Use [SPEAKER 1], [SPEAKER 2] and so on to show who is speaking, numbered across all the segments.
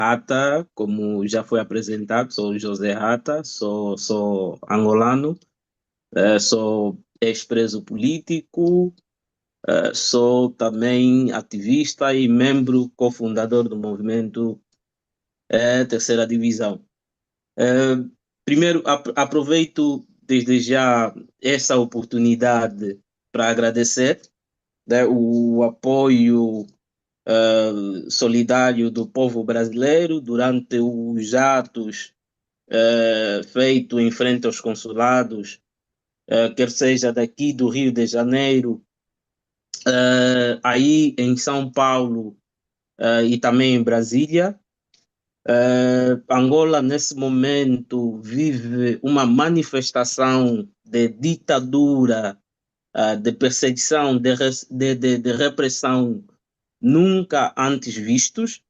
[SPEAKER 1] Rata, como já foi apresentado, sou José Rata, sou angolano, sou ex-preso político, sou também ativista e membro cofundador do movimento Terceira Divisão. Eh, Primeiro, aproveito desde já essa oportunidade para agradecer, né, o apoio solidário do povo brasileiro durante os atos feitos em frente aos consulados, quer seja daqui do Rio de Janeiro, aí em São Paulo e também em Brasília. Angola, nesse momento, vive uma manifestação de ditadura, de perseguição, de repressão nunca antes vistos.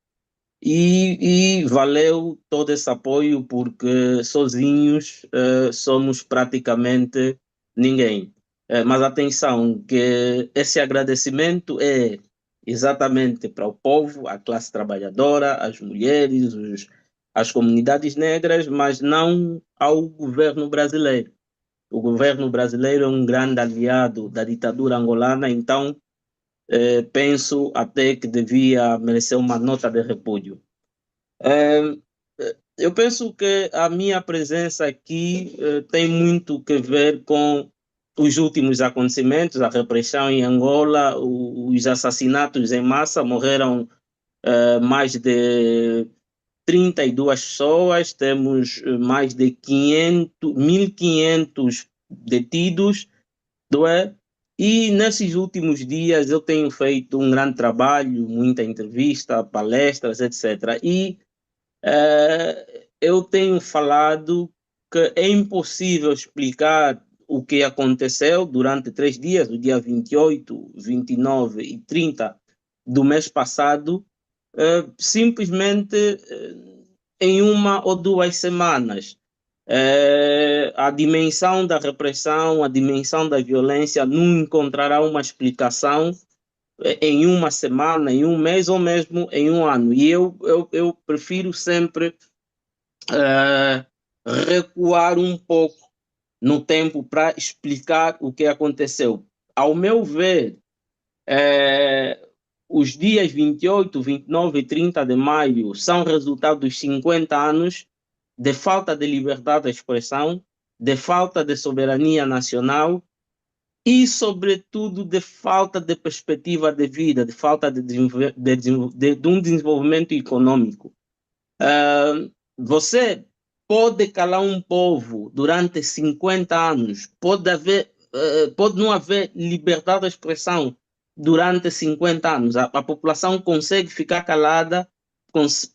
[SPEAKER 1] E valeu todo esse apoio porque sozinhos somos praticamente ninguém. Mas atenção, que esse agradecimento é exatamente para o povo, a classe trabalhadora, as mulheres, as comunidades negras, mas não ao governo brasileiro. O governo brasileiro é um grande aliado da ditadura angolana, então penso até que devia merecer uma nota de repúdio. É, eu penso que a minha presença aqui tem muito que ver com os últimos acontecimentos, a repressão em Angola, os assassinatos em massa, morreram mais de 32 pessoas, temos mais de 500, 1.500 detidos, não é? E nesses últimos dias eu tenho feito um grande trabalho, muita entrevista, palestras, etc. E eu tenho falado que é impossível explicar o que aconteceu durante 3 dias, o dia 28, 29 e 30 do mês passado, simplesmente em 1 ou 2 semanas. A dimensão da repressão, a dimensão da violência não encontrará uma explicação em 1 semana, em um mês ou mesmo em um ano. E eu prefiro sempre eh, recuar um pouco no tempo para explicar o que aconteceu. Ao meu ver, eh, os dias 28, 29 e 30 de maio são resultado dos 50 anos de falta de liberdade de expressão, de falta de soberania nacional e, sobretudo, de falta de perspectiva de vida, de falta de um desenvolvimento econômico. Você pode calar um povo durante 50 anos, pode não haver liberdade de expressão durante 50 anos. A população consegue ficar calada,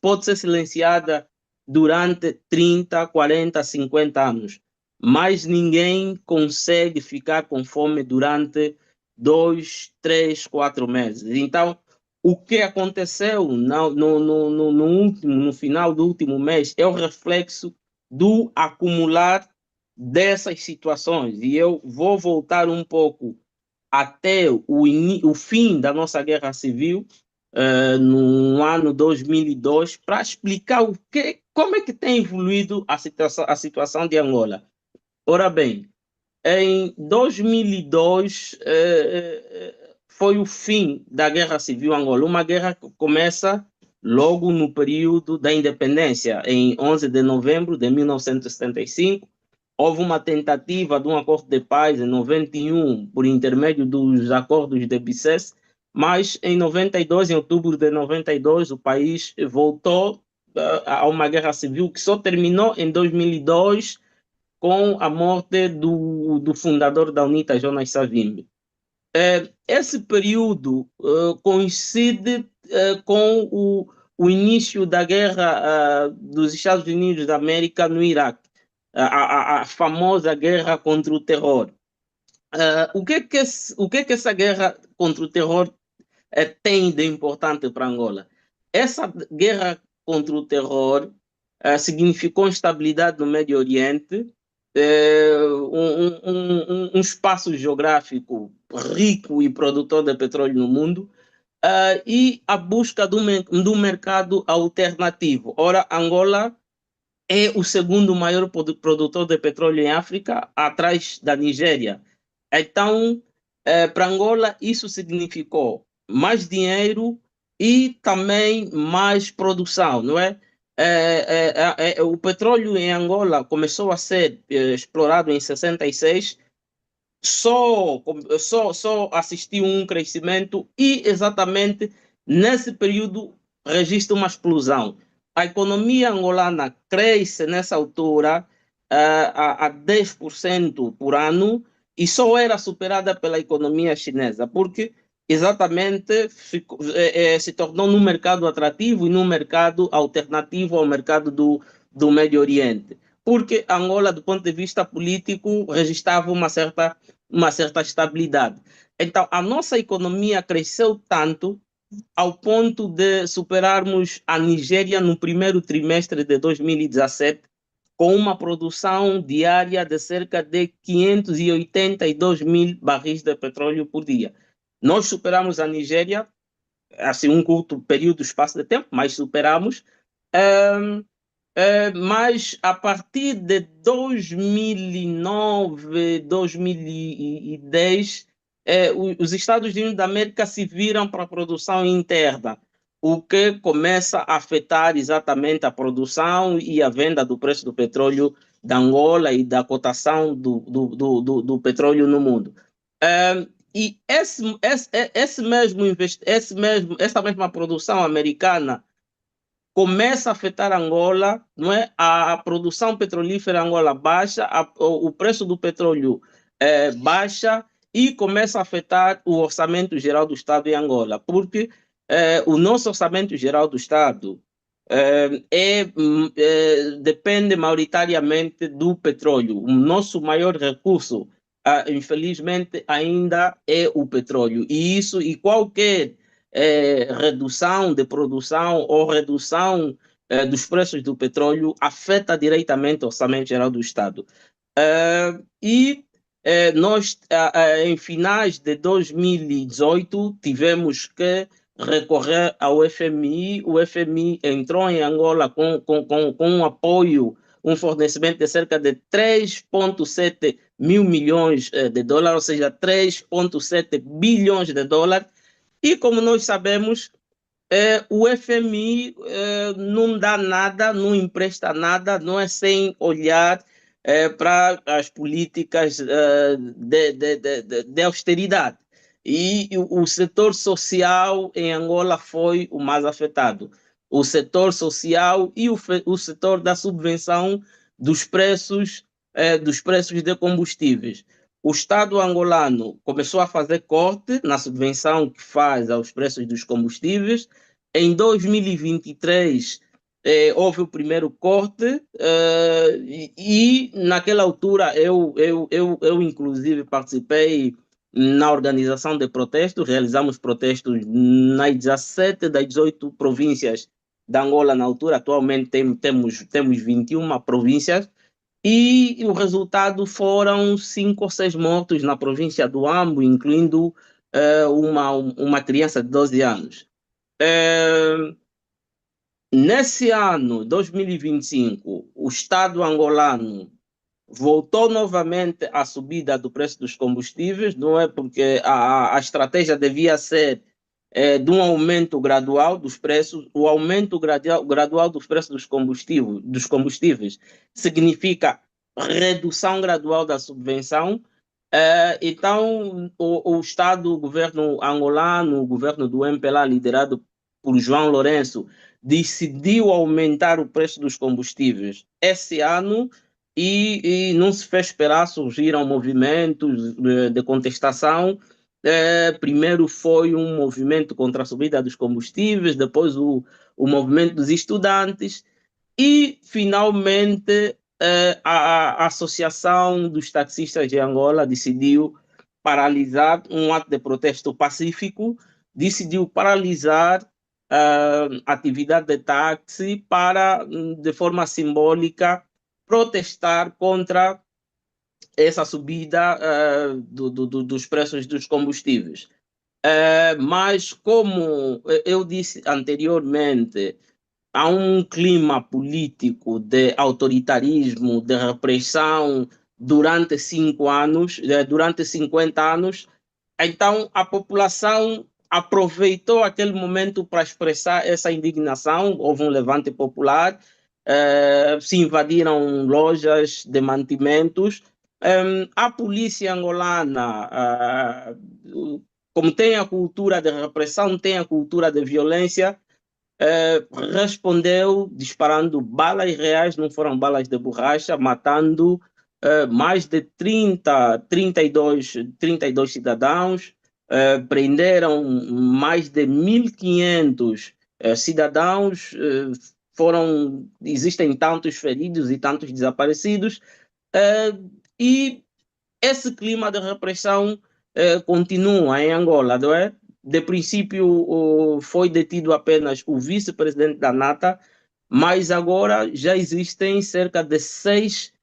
[SPEAKER 1] pode ser silenciada durante 30, 40, 50 anos, mas ninguém consegue ficar com fome durante 2, 3, 4 meses. Então, o que aconteceu no final do último mês é o reflexo do acumular dessas situações. E eu vou voltar um pouco até o fim da nossa guerra civil, no ano 2002, para explicar como é que tem evoluído a situação de Angola. Ora bem, em 2002 foi o fim da Guerra Civil Angola, uma guerra que começa logo no período da independência, em 11 de novembro de 1975. Houve uma tentativa de um acordo de paz em 91 por intermédio dos acordos de Bicesse, mas em 92, em outubro de 92, o país voltou a uma guerra civil que só terminou em 2002 com a morte do fundador da UNITA, Jonas Savimbi. Esse período coincide com o início da guerra dos Estados Unidos da América no Iraque, a famosa guerra contra o terror. O que essa guerra contra o terror tem de importante para Angola? Essa guerra contra o terror significou instabilidade no Médio Oriente, um espaço geográfico rico e produtor de petróleo no mundo, e a busca do mercado alternativo. Ora, Angola é o segundo maior produtor de petróleo em África, atrás da Nigéria. Então, para Angola, isso significou mais dinheiro e também mais produção, não é? O petróleo em Angola começou a ser explorado em 66, só assistiu um crescimento e exatamente nesse período registra uma explosão. A economia angolana cresce nessa altura a 10% por ano e só era superada pela economia chinesa, porque exatamente se tornou num mercado atrativo e num mercado alternativo ao mercado do Médio Oriente. Porque Angola, do ponto de vista político, registrava uma certa estabilidade. Então, a nossa economia cresceu tanto ao ponto de superarmos a Nigéria no primeiro trimestre de 2017, com uma produção diária de cerca de 582 mil barris de petróleo por dia. Nós superamos a Nigéria, assim, um curto período, espaço de tempo, mas superamos. Mas a partir de 2009, 2010, os Estados Unidos da América se viram para a produção interna, o que começa a afetar exatamente a produção e a venda do preço do petróleo da Angola e da cotação do petróleo no mundo. E essa mesma produção americana começa a afetar Angola, não é? A produção petrolífera em Angola baixa, o preço do petróleo baixa e começa a afetar o orçamento geral do Estado em Angola, porque o nosso orçamento geral do Estado depende maioritariamente do petróleo. O nosso maior recurso, infelizmente, ainda é o petróleo. E qualquer redução de produção ou redução dos preços do petróleo afeta diretamente o orçamento geral do Estado. Nós, em finais de 2018, tivemos que recorrer ao FMI. O FMI entrou em Angola com um apoio, um fornecimento de cerca de 3,7 mil milhões de dólares, ou seja, 3,7 bilhões de dólares. E como nós sabemos, o FMI não dá nada, não empresta nada, não é sem olhar para as políticas de austeridade. E o setor social em Angola foi o mais afetado. O setor social e o setor da subvenção dos preços de combustíveis. O Estado angolano começou a fazer corte na subvenção que faz aos preços dos combustíveis. Em 2023, houve o primeiro corte e naquela altura eu inclusive participei na organização de protestos. Realizamos protestos nas 17 das 18 províncias da Angola na altura. Atualmente temos 21 províncias. E o resultado foram 5 ou 6 mortos na província do Ambo, incluindo uma criança de 12 anos. Nesse ano, 2025, o Estado angolano voltou novamente à subida do preço dos combustíveis, não é? Porque a estratégia devia ser de um aumento gradual dos preços. O aumento gradual dos preços dos combustíveis significa redução gradual da subvenção. Então, o Estado, o governo angolano, o governo do MPLA, liderado por João Lourenço, decidiu aumentar o preço dos combustíveis esse ano e não se fez esperar. Surgiram movimentos de contestação. Primeiro foi um movimento contra a subida dos combustíveis, depois o movimento dos estudantes e, finalmente, a Associação dos Taxistas de Angola decidiu paralisar um ato de protesto pacífico, decidiu paralisar a atividade de táxi para, de forma simbólica, protestar contra essa subida dos preços dos combustíveis. Mas, como eu disse anteriormente, há um clima político de autoritarismo, de repressão durante 5 anos, durante 50 anos. Então, a população aproveitou aquele momento para expressar essa indignação. Houve um levante popular, se invadiram lojas de mantimentos. A polícia angolana, como tem a cultura de repressão, tem a cultura de violência, respondeu disparando balas reais, não foram balas de borracha, matando mais de 32 cidadãos, prenderam mais de 1.500 cidadãos, existem tantos feridos e tantos desaparecidos, e esse clima de repressão continua em Angola, não é? De princípio, foi detido apenas o vice-presidente da NATA, mas agora já existem cerca de 6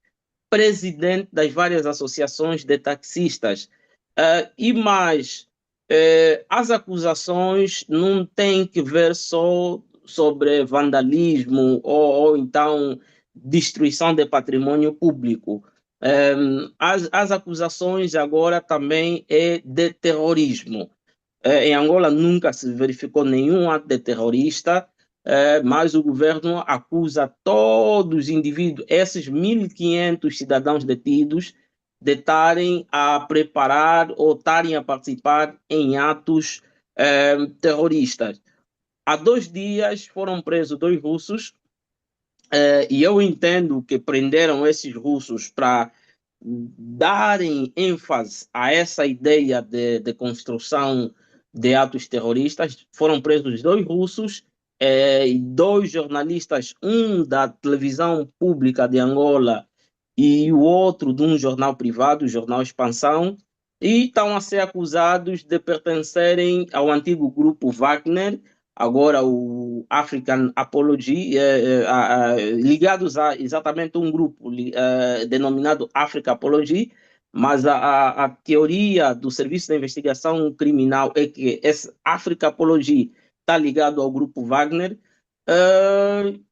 [SPEAKER 1] presidentes das várias associações de taxistas. E mais, as acusações não têm que ver só sobre vandalismo ou então destruição de patrimônio público. As acusações agora também é de terrorismo. Em Angola nunca se verificou nenhum ato de terrorista, mas o governo acusa todos os indivíduos, esses 1.500 cidadãos detidos, de estarem a preparar ou estarem a participar em atos terroristas. Há 2 dias foram presos 2 russos, e eu entendo que prenderam esses russos para darem ênfase a essa ideia de construção de atos terroristas. Foram presos 2 russos e 2 jornalistas, um da televisão pública de Angola e o outro de um jornal privado, o Jornal Expansão, e estão a ser acusados de pertencerem ao antigo grupo Wagner, agora o African Apology, ligados a exatamente um grupo denominado Africa Apology, mas a teoria do Serviço de Investigação Criminal é que esse Africa Apology está ligado ao grupo Wagner,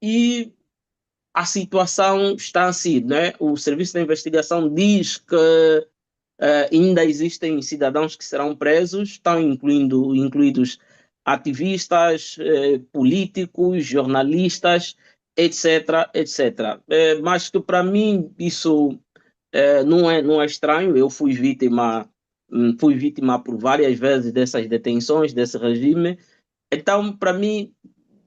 [SPEAKER 1] e a situação está assim, né? O Serviço de Investigação diz que ainda existem cidadãos que serão presos, estão incluídos ativistas, políticos, jornalistas, etc, etc. Mas que para mim isso não é estranho. Eu fui vítima por várias vezes dessas detenções, desse regime. Então, para mim,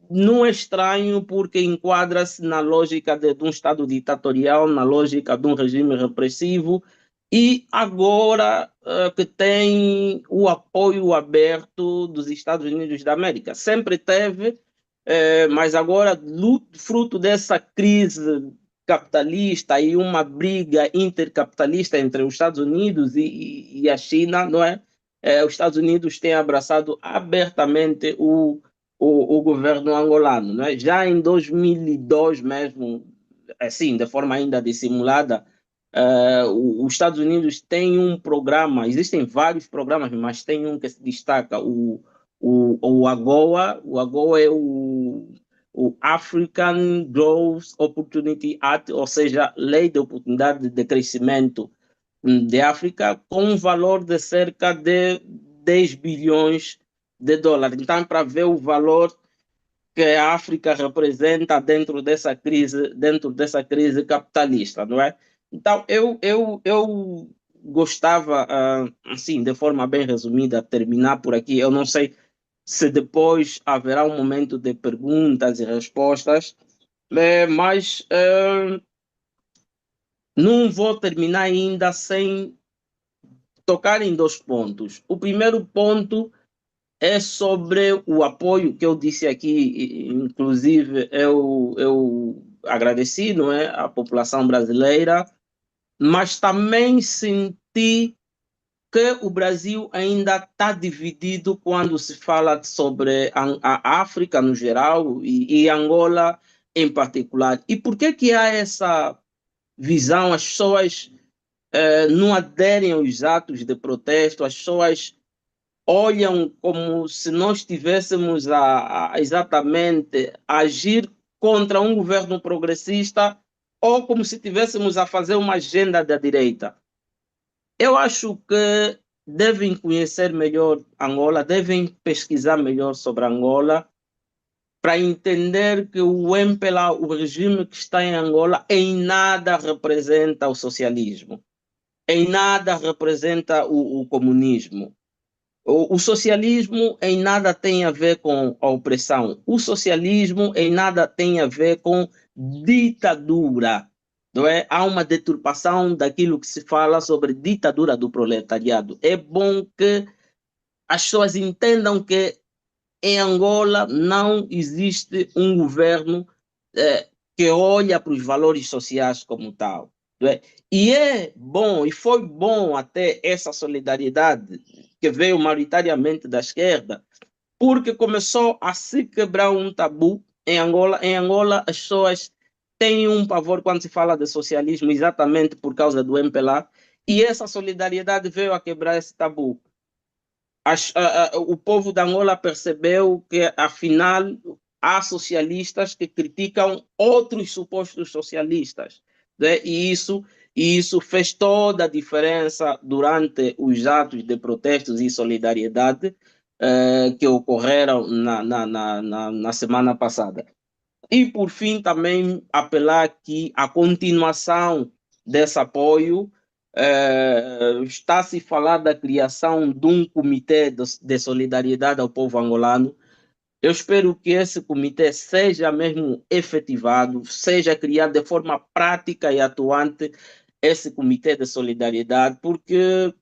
[SPEAKER 1] não é estranho porque enquadra-se na lógica de um Estado ditatorial, na lógica de um regime repressivo, e agora que tem o apoio aberto dos Estados Unidos da América. Sempre teve, mas agora, fruto dessa crise capitalista e uma briga intercapitalista entre os Estados Unidos e a China, não é? Os Estados Unidos têm abraçado abertamente o governo angolano, né? Já em 2002 mesmo, assim, de forma ainda dissimulada, os Estados Unidos têm um programa, existem vários programas, mas tem um que se destaca, o AGOA. O AGOA é o African Growth Opportunity Act, ou seja, Lei de Oportunidade de Crescimento de África, com um valor de cerca de 10 bilhões de dólares. Então, para ver o valor que a África representa dentro dessa crise capitalista, não é? Então, eu gostava, assim, de forma bem resumida, terminar por aqui. Eu não sei se depois haverá um momento de perguntas e respostas, mas não vou terminar ainda sem tocar em 2 pontos. O primeiro ponto é sobre o apoio que eu disse aqui, inclusive eu agradeci, não é, à população brasileira, mas também senti que o Brasil ainda está dividido quando se fala sobre a África no geral e Angola em particular. E por que que há essa visão? As pessoas não aderem aos atos de protesto, as pessoas olham como se nós estivéssemos exatamente a agir contra um governo progressista ou como se estivéssemos a fazer uma agenda da direita. Eu acho que devem conhecer melhor Angola, devem pesquisar melhor sobre Angola, para entender que o MPLA, o regime que está em Angola, em nada representa o socialismo, em nada representa o comunismo. O socialismo em nada tem a ver com a opressão. O socialismo em nada tem a ver com ditadura. Não é? Há uma deturpação daquilo que se fala sobre ditadura do proletariado. É bom que as pessoas entendam que em Angola não existe um governo que olha para os valores sociais como tal. Não é? E é bom, e foi bom até essa solidariedade que veio maioritariamente da esquerda, porque começou a se quebrar um tabu em Angola. Em Angola, as pessoas têm um pavor quando se fala de socialismo, exatamente por causa do MPLA, e essa solidariedade veio a quebrar esse tabu. O povo de Angola percebeu que, afinal, há socialistas que criticam outros supostos socialistas, né? E isso fez toda a diferença durante os atos de protestos e solidariedade que ocorreram na semana passada. E, por fim, também apelar aqui à continuação desse apoio. Está se falar da criação de um comitê de solidariedade ao povo angolano. Eu espero que esse comitê seja mesmo efetivado, seja criado de forma prática e atuante esse comitê de solidariedade, porque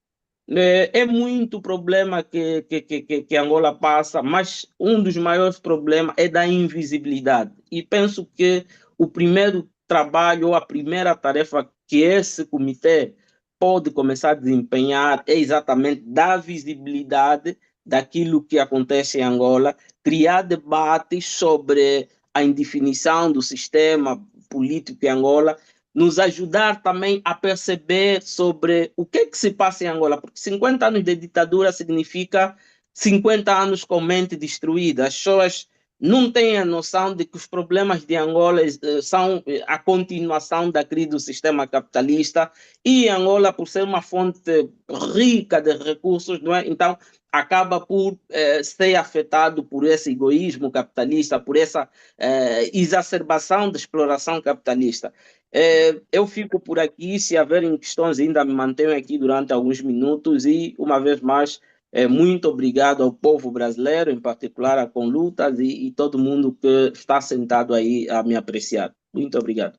[SPEAKER 1] é muito problema que Angola passa, mas um dos maiores problemas é da invisibilidade. E penso que o primeiro trabalho, ou a primeira tarefa que esse comitê pode começar a desempenhar é exatamente dar visibilidade daquilo que acontece em Angola, criar debates sobre a indefinição do sistema político em Angola, nos ajudar também a perceber sobre o que se passa em Angola, porque 50 anos de ditadura significa 50 anos com mente destruída. As pessoas não têm a noção de que os problemas de Angola são a continuação da crise do sistema capitalista, e Angola, por ser uma fonte rica de recursos, não é? Então acaba por ser afetado por esse egoísmo capitalista, por essa exacerbação da exploração capitalista. Eu fico por aqui, se haverem questões ainda me mantenho aqui durante alguns minutos e, uma vez mais, muito obrigado ao povo brasileiro, em particular a Conlutas e todo mundo que está sentado aí a me apreciar. Muito obrigado.